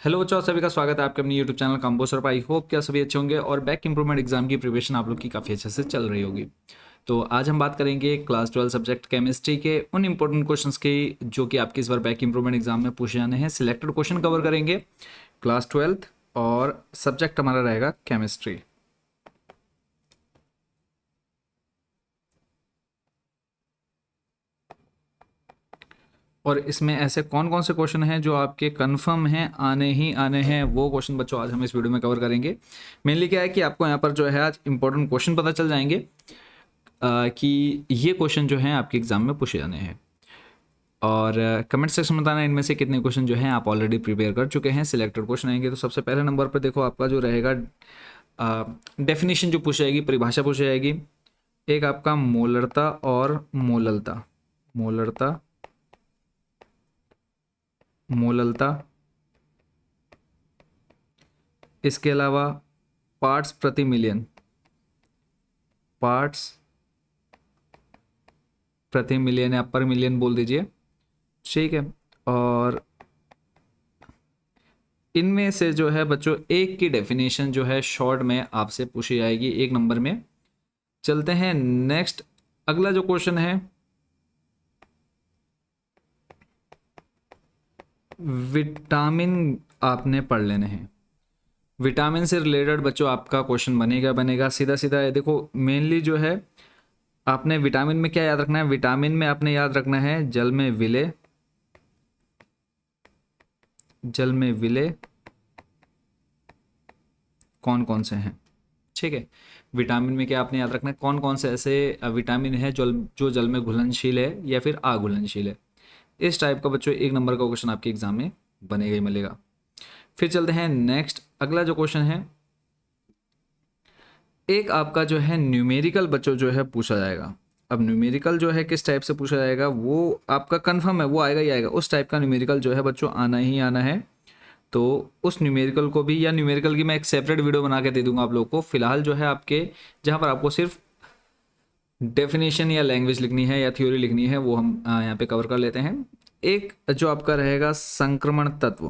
Hello बच्चों, सभी का स्वागत है आपके अपने YouTube channel combo sir. I hope क्या सभी अच्छे होंगे और बैक इंप्रूवमेंट एग्जाम की प्रिपरेशन आप लोग की काफ़ी अच्छे से चल रही होगी। तो आज हम बात करेंगे क्लास 12 सब्जेक्ट केमिस्ट्री के उन इंपॉर्टेंट क्वेश्चंस की जो कि आपके इस बार बैक इंप्रूवमेंट एग्जाम में पूछे जाने हैं। सिलेक्टेड क्वेश्चन कवर करेंगे क्लास 12 और सब्जेक्ट हमारा रहेगा केमिस्ट्री। और इसमें ऐसे कौन कौन से क्वेश्चन हैं जो आपके कंफर्म हैं, आने ही आने हैं, वो क्वेश्चन बच्चों आज हम इस वीडियो में कवर करेंगे। मेनली क्या है कि आपको यहाँ पर जो है आज इंपॉर्टेंट क्वेश्चन पता चल जाएंगे कि ये क्वेश्चन जो हैं आपके एग्जाम में पूछे जाने हैं। और कमेंट सेक्शन में बताना इनमें से कितने क्वेश्चन जो हैं आप ऑलरेडी प्रिपेयर कर चुके हैं। सिलेक्टेड क्वेश्चन आएंगे तो सबसे पहले नंबर पर देखो आपका जो रहेगा डेफिनेशन जो पूछी जाएगी, परिभाषा पूछी जाएगी। एक आपका मोलरता और मोललता, मोलरता मोललता, इसके अलावा पार्ट्स प्रति मिलियन, पार्ट्स प्रति मिलियन या पर मिलियन बोल दीजिए, ठीक है। और इनमें से जो है बच्चों एक की डेफिनेशन जो है शॉर्ट में आपसे पूछी जाएगी एक नंबर में। चलते हैं नेक्स्ट, अगला जो क्वेश्चन है विटामिन आपने पढ़ लेने हैं। विटामिन से रिलेटेड बच्चों आपका क्वेश्चन बनेगा सीधा सीधा है। देखो मेनली जो है आपने विटामिन में क्या याद रखना है, विटामिन में आपने याद रखना है जल में विलय, जल में विलय कौन कौन से हैं, ठीक है। विटामिन में क्या आपने याद रखना है, कौन कौन से ऐसे विटामिन है जो जल में घुलनशील है या फिर अघुलनशील है। इस टाइप का बच्चों एक नंबर का क्वेश्चन आपके एग्जाम में बनेगा ही मिलेगा। फिर चलते हैं नेक्स्ट, अगला जो क्वेश्चन है एक आपका जो है न्यूमेरिकल बच्चों जो है पूछा जाएगा। अब न्यूमेरिकल जो है किस टाइप से पूछा जाएगा वो आपका कंफर्म है, वो आएगा ही आएगा। उस टाइप का न्यूमेरिकल जो है बच्चों आना ही आना है। तो उस न्यूमेरिकल को भी, या न्यूमेरिकल की मैं एक सेपरेट वीडियो बना के दे दूंगा आप लोगों को। फिलहाल जो है आपके जहाँ पर आपको सिर्फ डेफिनेशन या लैंग्वेज लिखनी है या थ्योरी लिखनी है वो हम यहाँ पे कवर कर लेते हैं। एक जो आपका रहेगा संक्रमण तत्व,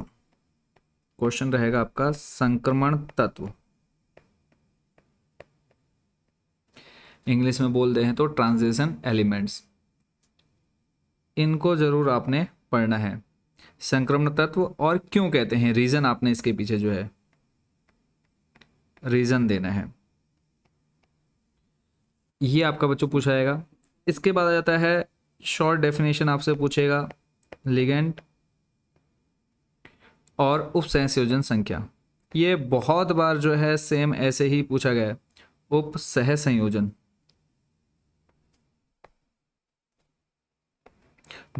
क्वेश्चन रहेगा आपका संक्रमण तत्व, इंग्लिश में बोल दे हैं तो ट्रांजिशन एलिमेंट्स, इनको जरूर आपने पढ़ना है। संक्रमण तत्व और क्यों कहते हैं, रीजन आपने इसके पीछे जो है रीजन देना है। ये आपका बच्चों पूछा जाएगा। इसके बाद आ जाता है शॉर्ट डेफिनेशन आपसे पूछेगा लिगेंड और उपसहसंयोजन संख्या। ये बहुत बार जो है सेम ऐसे ही पूछा गया है, उप सह संयोजन।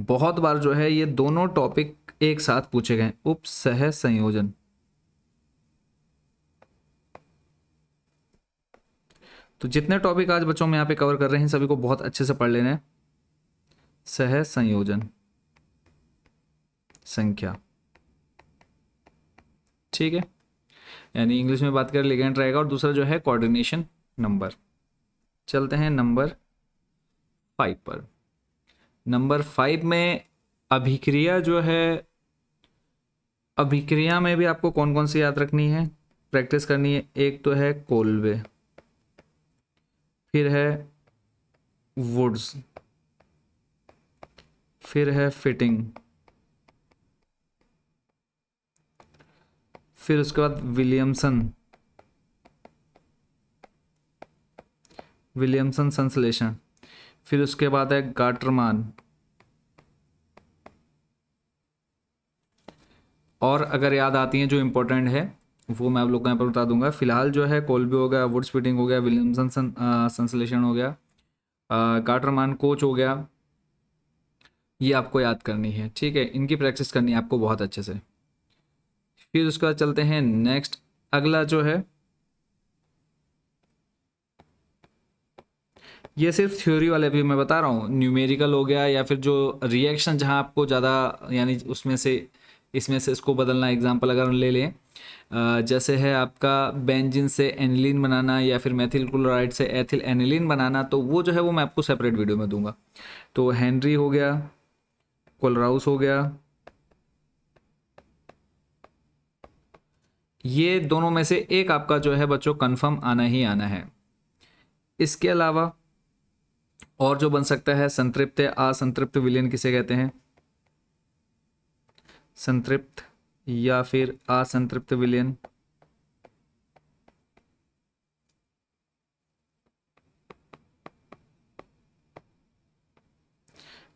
बहुत बार जो है ये दोनों टॉपिक एक साथ पूछे गए, उप सह संयोजन। तो जितने टॉपिक आज बच्चों में यहाँ पे कवर कर रहे हैं सभी को बहुत अच्छे से पढ़ लेना है। सह संयोजन संख्या, ठीक है। यानी इंग्लिश में बात करें लिगेंड रहेगा और दूसरा जो है कोऑर्डिनेशन नंबर। चलते हैं नंबर 5 पर। नंबर 5 में अभिक्रिया जो है, अभिक्रिया में भी आपको कौन कौन सी याद रखनी है, प्रैक्टिस करनी है। एक तो है कोल्वे, फिर है वुड्स, फिर है फिटिंग, फिर उसके बाद विलियमसन, विलियमसन संश्लेषण, फिर उसके बाद है गाटरमान। और अगर याद आती हैं जो इम्पोर्टेंट है वो मैं आप लोग को यहाँ पर बता दूंगा। फिलहाल जो है कोल्बे हो गया, वुड्स फिटिंग हो गया, विलियमसन संश्लेषण हो गया, गाटरमान कोच हो गया, ये आपको याद करनी है, ठीक है। इनकी प्रैक्टिस करनी है आपको बहुत अच्छे से। फिर उसके बाद चलते हैं नेक्स्ट, अगला जो है ये सिर्फ थ्योरी वाले भी मैं बता रहा हूँ, न्यूमेरिकल हो गया या फिर जो रिएक्शन जहाँ आपको ज़्यादा यानी उसमें से इसमें से इसको बदलना। एग्जांपल अगर हम ले लें जैसे है आपका बेंजीन से एनिलीन बनाना या फिर मेथिल क्लोराइड से एथिल एनिलीन बनाना, तो वो जो है वो मैं आपको सेपरेट वीडियो में दूंगा। तो हेनरी हो गया, कोलराउस हो गया, ये दोनों में से एक आपका जो है बच्चों कंफर्म आना ही आना है। इसके अलावा और जो बन सकता है संतृप्त या असंतृप्त विलयन किसे कहते हैं? संतृप्त या फिर असंतृप्त विलयन।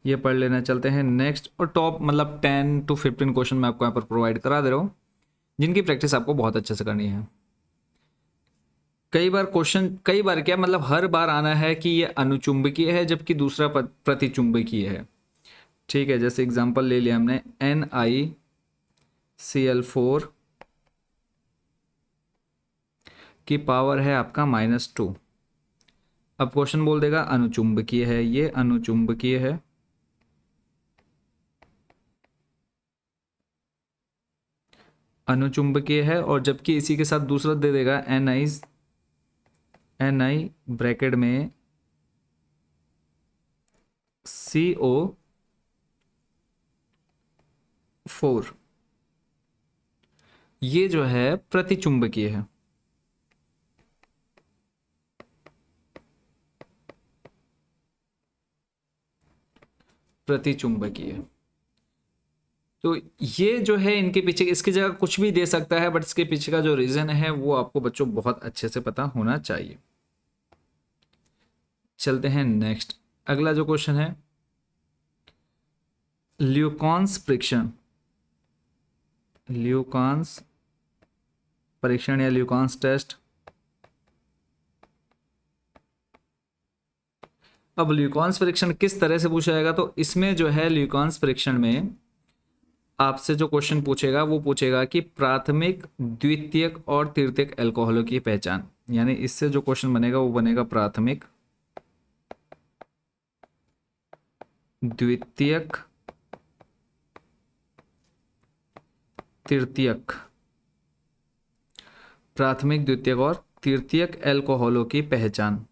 ये पढ़ लेना। चलते हैं नेक्स्ट। और टॉप मतलब 10 to 15 क्वेश्चन मैं आपको यहाँ पर प्रोवाइड करा दे रहा हूँ, जिनकी प्रैक्टिस आपको बहुत अच्छे से करनी है। कई बार क्या मतलब हर बार आना है कि ये अनुचुंबकीय है जबकि दूसरा प्रतिचुंबकीय है। ठीक है, जैसे एग्जांपल ले लिया हमने NiCl4 की पावर है आपका -2। अब क्वेश्चन बोल देगा अनुचुंबकीय है, ये अनुचुंबकीय है। अनुचुंबकीय है और जबकि इसी के साथ दूसरा दे देगा Ni ब्रैकेट में CO4, ये जो है प्रतिचुंबकीय है। प्रतिचुंबकीय। तो ये जो है इनके पीछे, इसकी जगह कुछ भी दे सकता है, बट इसके पीछे का जो रीजन है वो आपको बच्चों बहुत अच्छे से पता होना चाहिए। चलते हैं नेक्स्ट। अगला जो क्वेश्चन है ल्यूकॉन्स परीक्षण। ल्यूकॉन्स परीक्षण या ल्यूकॉन्स टेस्ट। अब ल्यूकॉन्स परीक्षण किस तरह से पूछा जाएगा? तो इसमें जो है ल्यूकॉन्स परीक्षण में आपसे जो क्वेश्चन पूछेगा वो पूछेगा कि प्राथमिक, द्वितीयक और तृतीयक अल्कोहलों की पहचान। यानी इससे जो क्वेश्चन बनेगा वो बनेगा प्राथमिक, द्वितीयक, तृतीयक, प्राथमिक, द्वितीयक और तृतीयक अल्कोहलों की पहचान।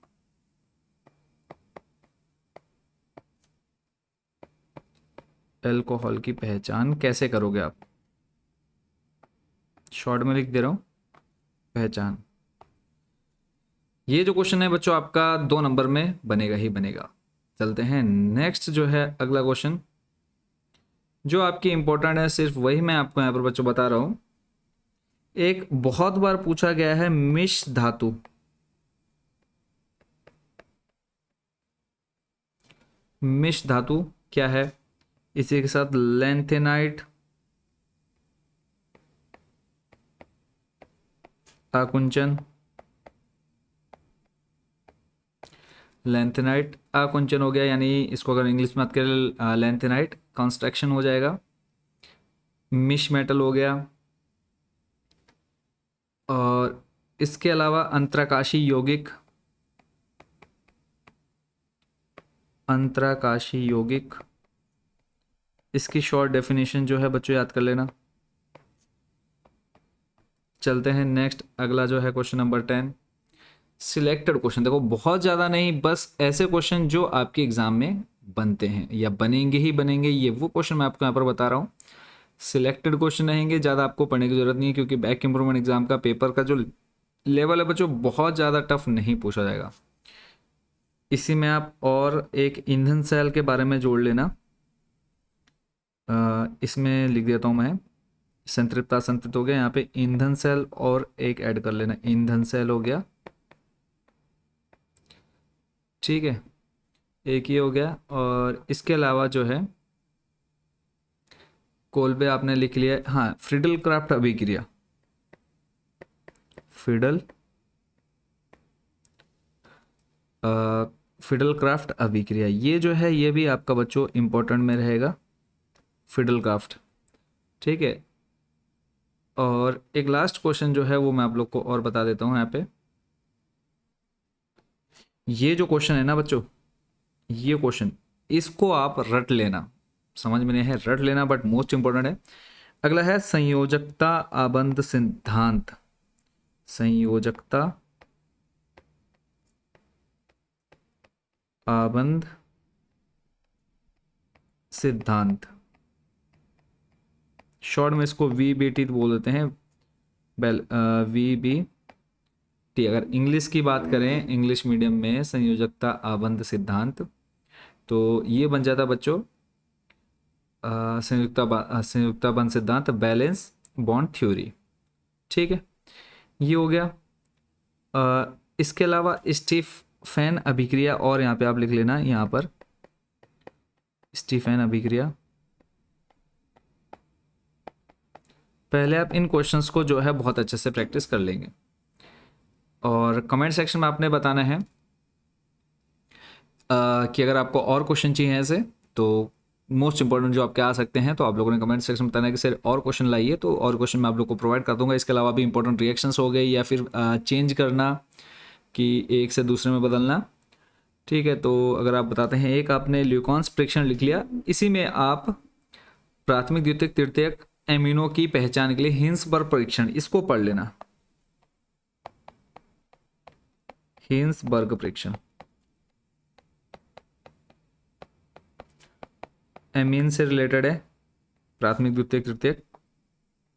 अल्कोहल की पहचान कैसे करोगे आप? शॉर्ट में लिख दे रहा हूं, पहचान। ये जो क्वेश्चन है बच्चों आपका 2 नंबर में बनेगा ही बनेगा। चलते हैं नेक्स्ट। जो है अगला क्वेश्चन जो आपकी इंपॉर्टेंट है, सिर्फ वही मैं आपको यहाँ पर बच्चों बता रहा हूं। एक बहुत बार पूछा गया है मिश्र धातु। मिश्र धातु क्या है? इसी के साथ लैंथेनाइट, आकुंचन, लैंथेनाइट आकुंचन हो गया, यानी इसको अगर इंग्लिश में बात करें लैंथेनाइट कंस्ट्रक्शन हो जाएगा। मिश मेटल हो गया। और इसके अलावा अंतराकाशी यौगिक, अंतराकाशी यौगिक, इसकी शॉर्ट डेफिनेशन जो है बच्चों याद कर लेना। चलते हैं नेक्स्ट। अगला जो है क्वेश्चन नंबर 10। सिलेक्टेड क्वेश्चन, देखो बहुत ज़्यादा नहीं, बस ऐसे क्वेश्चन जो आपके एग्जाम में बनते हैं या बनेंगे ही बनेंगे, ये वो क्वेश्चन मैं आपको यहाँ पर बता रहा हूँ। सिलेक्टेड क्वेश्चन रहेंगे, ज़्यादा आपको पढ़ने की जरूरत नहीं है, क्योंकि बैक इंप्रूवमेंट एग्जाम का पेपर का जो लेवल है बच्चों बहुत ज़्यादा टफ नहीं पूछा जाएगा। इसी में आप और एक ईंधन सेल के बारे में जोड़ लेना। इसमें लिख देता हूँ मैं, संतृप्त असंतृप्त हो गया, यहाँ पे ईंधन सेल और एक ऐड कर लेना, ईंधन सेल हो गया। ठीक है, एक ये हो गया। और इसके अलावा जो है कोलबे आपने लिख लिया। हाँ, फ्रीडल क्राफ्ट अभिक्रिया, फ्रीडल फिडल क्राफ्ट अभिक्रिया, ये जो है ये भी आपका बच्चों इंपॉर्टेंट में रहेगा, फिडल क्राफ्ट। ठीक है। और एक लास्ट क्वेश्चन जो है वो मैं आप लोग को और बता देता हूँ यहाँ पे। ये जो क्वेश्चन है ना बच्चों, ये क्वेश्चन इसको आप रट लेना, समझ में नहीं है रट लेना, बट मोस्ट इंपॉर्टेंट है। अगला है संयोजकता आबंध सिद्धांत। संयोजकता आबंध सिद्धांत, शॉर्ट में इसको VBT बोल देते हैं, VBT। अगर इंग्लिश की बात करें, इंग्लिश मीडियम में संयोजकता आबंध सिद्धांत, तो ये बन जाता बच्चों संयुक्ता बंध सिद्धांत, बैलेंस बॉन्ड थ्योरी। ठीक है, ये हो गया। इसके अलावा स्टीफेन अभिक्रिया, और यहाँ पे आप लिख लेना, यहाँ पर स्टीफेन अभिक्रिया। पहले आप इन क्वेश्चंस को जो है बहुत अच्छे से प्रैक्टिस कर लेंगे, और कमेंट सेक्शन में आपने बताना है कि अगर आपको और क्वेश्चन चाहिए ऐसे, तो मोस्ट इंपॉर्टेंट जो आपके आ सकते हैं, तो आप लोगों ने कमेंट सेक्शन में बताना है कि सर और क्वेश्चन लाइए, तो और क्वेश्चन मैं आप लोग को प्रोवाइड कर दूंगा। इसके अलावा भी इंपॉर्टेंट रिएक्शंस हो गए, या फिर चेंज करना कि एक से दूसरे में बदलना। ठीक है, तो अगर आप बताते हैं, एक आपने ल्यूकॉन्स परीक्षण लिख लिया, इसी में आप प्राथमिक द्वितीयक तृतीयक एमिनो की पहचान के लिए हिंसबर्ग परीक्षण, इसको पढ़ लेना। हिंसबर्ग परीक्षण एमीन से रिलेटेड है, प्राथमिक द्वितीयक तृतीयक,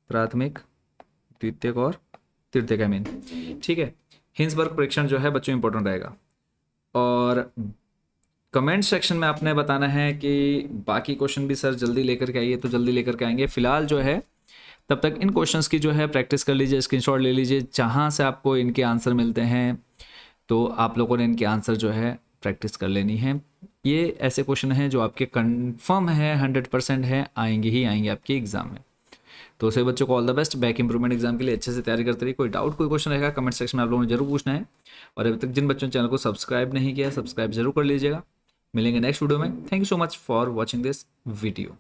प्राथमिक द्वितीयक और तृतीयक एमीन। ठीक है, हिंसबर्ग परीक्षण जो है बच्चों इंपॉर्टेंट रहेगा। और कमेंट सेक्शन में आपने बताना है कि बाकी क्वेश्चन भी सर जल्दी लेकर के आइए, तो जल्दी लेकर के आएंगे। फिलहाल जो है तब तक इन क्वेश्चंस की जो है प्रैक्टिस कर लीजिए, स्क्रीनशॉट ले लीजिए, जहाँ से आपको इनके आंसर मिलते हैं, तो आप लोगों ने इनके आंसर जो है प्रैक्टिस कर लेनी है। ये ऐसे क्वेश्चन हैं जो आपके कंफर्म है, 100% है, आएंगे ही आएंगे आपके एग्जाम में। तो सभी बच्चों को all the best, back improvement exam के लिए अच्छे से तैयारी करते रहिए। कोई डाउट, कोई क्वेश्चन रहेगा कमेंट सेक्शन में आप लोगों ने जरूर पूछना है। और अभी तक जिन बच्चों ने चैनल को सब्सक्राइब नहीं किया, सब्सक्राइब जरूर कर लीजिएगा। मिलेंगे नेक्स्ट वीडियो में। Thank you so much for watching this video.